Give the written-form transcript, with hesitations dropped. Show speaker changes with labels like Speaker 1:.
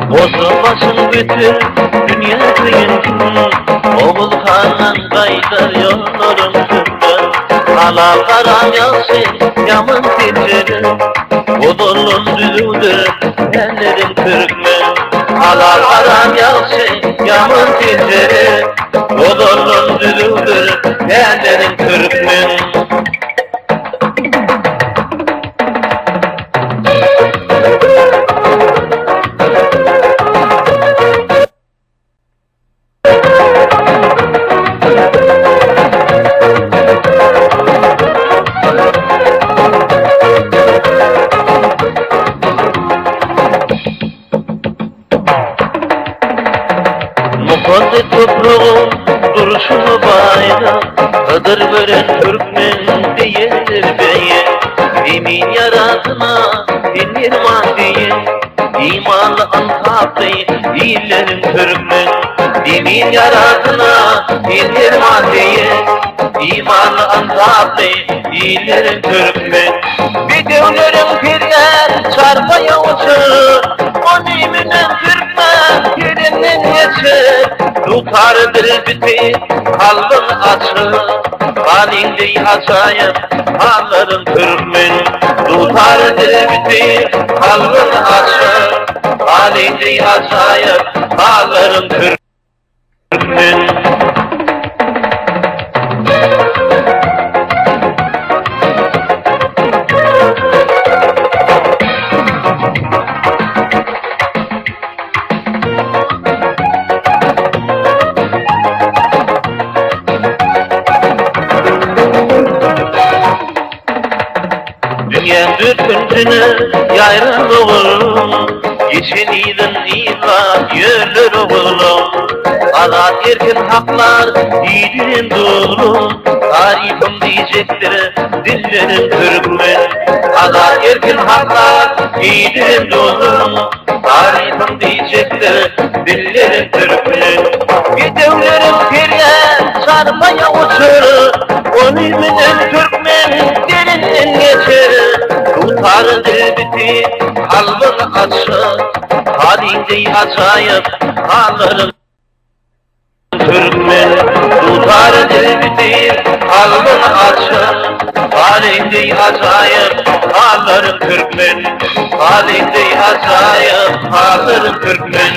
Speaker 1: Bozulmasın bütün dünya kıyıntın, oğul hanan kaydar yollarım tümden. Hala karam yalsın yamın tincerim, odolun düdüğüdür ellerim kırıkmen. Hala karam yalsın yamın tincerim, odolun düdüğüdür ellerim kırıkmen. Mukaddes toprağın duruşunu bayram, Kadır veren Türkmen değildir beye. Emin yaratına dinir maddiye, İmanlı antaptı illerin Türkmen. Emin yaratına dinir maddiye, İmanlı antaptı illerin Türkmen. Bir devlerin piryen çarpaya uçur, o niminen Türkmen yerinden geçer. Tutardır biti kalbin açır, halinde acayip halların Türkmen. Tutardır biti kalbin açır, halinde acayip halların Türkmen. Dünya dürtüntünü yayran oğlum, geçeniden iman yürür oğlum. Alat erkin haklar yiğidin doğrum, tarifim diyecektir dillerin Türkmen. Alat erkin haklar yiğidin doğrum, tarifim diyecektir dillerin Türkmen. Gidevlerin piryen çarpaya uçur, o niminen Türkmen derinden geçer. Tutardır biti kalbin açır, halinde acayip halların Türkmen. Tutardır biti kalbin açır, halinde acayip halların Türkmen. Halinde acayip halların Türkmen.